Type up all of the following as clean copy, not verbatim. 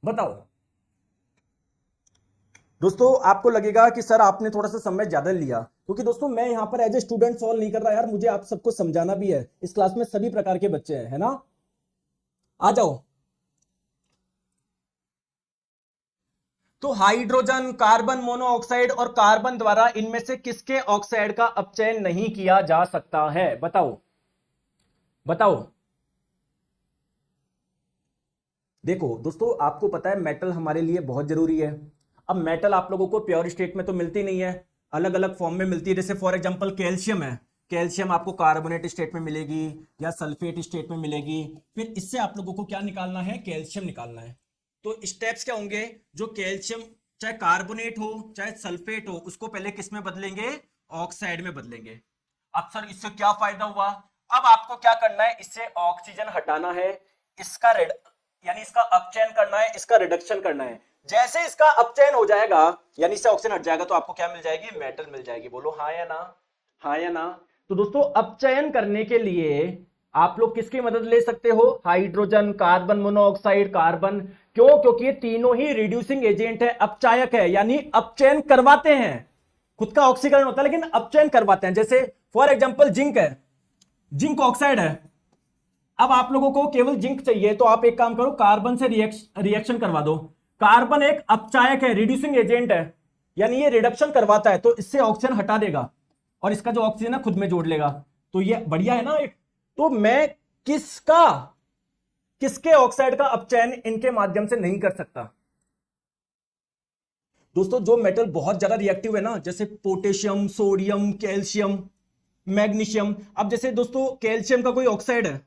बताओ। दोस्तों आपको लगेगा कि सर आपने थोड़ा सा समय ज्यादा लिया, क्योंकि दोस्तों मैं यहां पर एज ए स्टूडेंट सॉल्व नहीं कर रहा यार, मुझे आप सबको समझाना भी है। इस क्लास में सभी प्रकार के बच्चे हैं, है ना। आ जाओ। तो हाइड्रोजन, कार्बन मोनोऑक्साइड और कार्बन द्वारा इनमें से किसके ऑक्साइड का अपचयन नहीं किया जा सकता है? बताओ बताओ। देखो दोस्तों आपको पता है मेटल हमारे लिए बहुत जरूरी है। अब मेटल आप लोगों को प्योर स्टेट में तो मिलती नहीं है, अलग अलग फॉर्म में मिलती है। जैसे फॉर एग्जांपल कैल्शियम है, कैल्शियम आपको कार्बोनेट स्टेट में मिलेगी या सल्फेट स्टेट में मिलेगी। फिर इससे आप लोगों को क्या निकालना है? कैल्शियम निकालना है। तो स्टेप्स क्या होंगे? जो कैल्शियम चाहे कार्बोनेट हो चाहे सल्फेट हो, उसको पहले किस में बदलेंगे? ऑक्साइड में बदलेंगे। अब सर इससे क्या फायदा हुआ? अब आपको क्या करना है? इससे ऑक्सीजन हटाना है, इसका यानी इसका अपचयन करना है, इसका रिडक्शन करना है। जैसे इसका अपचयन हो जाएगा यानी इससे ऑक्सीजन हट जाएगा, तो आपको क्या मिल जाएगी? मेटल मिल जाएगी। बोलो हाँ या ना, हाँ या ना। तो दोस्तों अपचयन करने के लिए आप लोग किसकी मदद ले सकते हो? Hydrogen, carbon monoxide, carbon. क्यों? क्योंकि ये तीनों ही रिड्यूसिंग एजेंट है, अपचायक है, यानी अपचयन करवाते हैं। खुद का ऑक्सीकरण होता है लेकिन अपचयन करवाते हैं। जैसे फॉर एग्जांपल जिंक है, जिंक ऑक्साइड है। अब आप लोगों को केवल जिंक चाहिए तो आप एक काम करो, कार्बन से रिएक्शन करवा दो। कार्बन एक अपचायक है, रिड्यूसिंग एजेंट है, यानी ये रिडक्शन करवाता है, तो इससे ऑक्सीजन हटा देगा और इसका जो ऑक्सीजन है खुद में जोड़ लेगा। तो ये बढ़िया है ना एक। तो मैं किसके ऑक्साइड का अपचयन इनके माध्यम से नहीं कर सकता? दोस्तों जो मेटल बहुत ज्यादा रिएक्टिव है ना, जैसे पोटेशियम, सोडियम, कैल्शियम, मैग्नीशियम। अब जैसे दोस्तों कैल्शियम का कोई ऑक्साइड है,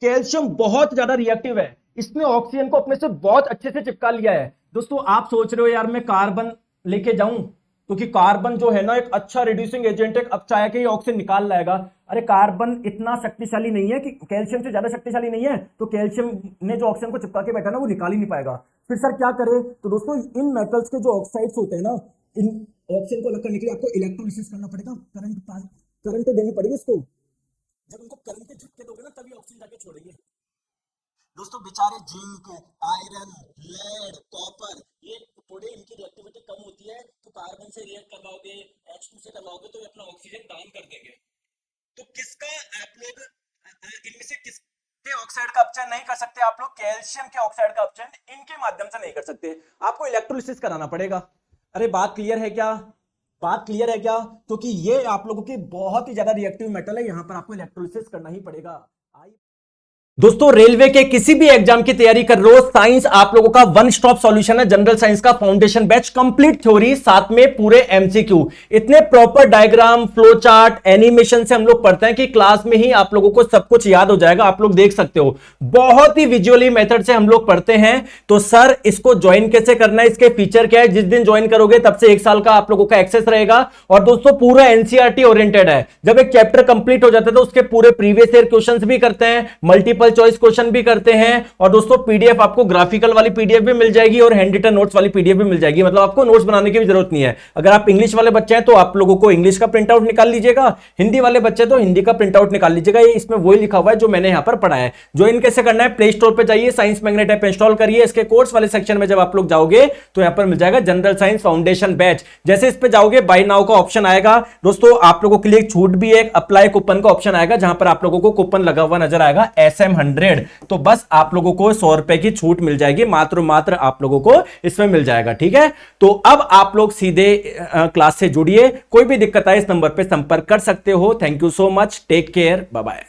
कैल्शियम बहुत ज्यादा रिएक्टिव है, इसने ऑक्सीजन को अपने से बहुत अच्छे से चिपका लिया है। दोस्तों आप सोच रहे हो यार मैं कार्बन लेके जाऊं, क्योंकि कार्बन जो है ना एक अच्छा रिड्यूसिंग एजेंट, एक अपचायक है, ऑक्सीजन निकाल लाएगा। अरे कार्बन इतना शक्तिशाली नहीं है, कि कैल्शियम से ज्यादा शक्तिशाली नहीं है, तो कैल्शियम ने जो ऑक्सीजन को चिपका के बैठा ना वो निकाल ही नहीं पाएगा। फिर सर क्या करे? तो दोस्तों इन मेटल्स के जो ऑक्साइड्स होते हैं ना, इन ऑक्सीजन को अलग करने के लिए आपको इलेक्ट्रोलिसिस करना पड़ेगा, करंट देनी पड़ेगी इसको। जब उनको करंट के झटके दोगे ना तभी ऑक्सीजन जाके छोड़ेंगे। दोस्तों बेचारे जिंक, आयरन, लेड, कॉपर, ये थोड़े इनकी रिएक्टिविटी कम होती है, तो कार्बन से रिएक्ट करवाओगे, H2 से करवाओगे तो ये अपना ऑक्सीजन दान कर देंगे। तो किसका आप लोग इनमें से किसके ऑक्साइड का अपचयन नहीं कर सकते? आप लोग कैल्शियम के ऑक्साइड का अपचयन इनके माध्यम से नहीं कर सकते, आपको इलेक्ट्रोलिसिस कराना पड़ेगा। अरे बात क्लियर है क्या? बात क्लियर है क्या? क्योंकि ये आप लोगों की बहुत ही ज्यादा रिएक्टिव मेटल है, यहां पर आपको इलेक्ट्रोलिसिस करना ही पड़ेगा। दोस्तों रेलवे के किसी भी एग्जाम की तैयारी कर रहे हो, साइंस आप लोगों का वन स्टॉप सॉल्यूशन है। जनरल साइंस का फाउंडेशन बैच, कंप्लीट थ्योरी, साथ में पूरे एमसीक्यू, इतने proper diagram, flow chart, animation से हम लोग पढ़ते हैं कि क्लास में ही आप लोगों को सब कुछ याद हो जाएगा। आप लोग देख सकते हो बहुत ही विजुअली मेथड से हम लोग पढ़ते हैं। तो सर इसको ज्वाइन कैसे करना है, इसके फीचर क्या है? जिस दिन ज्वाइन करोगे तब से 1 साल का आप लोगों का एक्सेस रहेगा। और दोस्तों पूरा एनसीईआरटी ओरिएंटेड है। जब एक चैप्टर कंप्लीट हो जाता है तो उसके पूरे प्रीवियस ईयर क्वेश्चंस भी करते हैं, मल्टीपल चॉइस क्वेश्चन भी करते हैं। और दोस्तों पीडीएफ आपको ग्राफिकल वाली पीडीएफ भी मिल जाएगी और हैंड रिटन नोट्स वाली पीडीएफ भी मिल जाएगी। मतलब आपको नोट्स बनाने की भी जरूरत नहीं है। अगर आप इंग्लिश वाले बच्चे हैं तो आप लोगों को इंग्लिश का प्रिंट आउट निकाल लीजिएगा, हिंदी वाले बच्चे तो हिंदी का प्रिंट आउट निकाल लीजिएगा। ये इसमें वही लिखा हुआ है जो मैंने यहां पर पढ़ा है। ज्वाइन कैसे करना है? प्ले स्टोर पे जाइए, साइंस मैग्नेट ऐप इंस्टॉल करिए, इसके कोर्स वाले सेक्शन में जब आप लोग जाओगे तो यहां पर मिल जाएगा जनरल साइंस फाउंडेशन बैच। जैसे इस पे जाओगे बाय नाउ का ऑप्शन आएगा। दोस्तों आप लोगों के लिए छूट भी है, अप्लाई कूपन का ऑप्शन आएगा जहां पर आप लोगों को कूपन लगा हुआ नजर आएगा SM100। तो बस आप लोगों को 100 रुपए की छूट मिल जाएगी, मात्र आप लोगों को इसमें मिल जाएगा। ठीक है, तो अब आप लोग सीधे क्लास से जुड़िए, कोई भी दिक्कत आए इस नंबर पे संपर्क कर सकते हो। Thank you so much, take care, bye bye.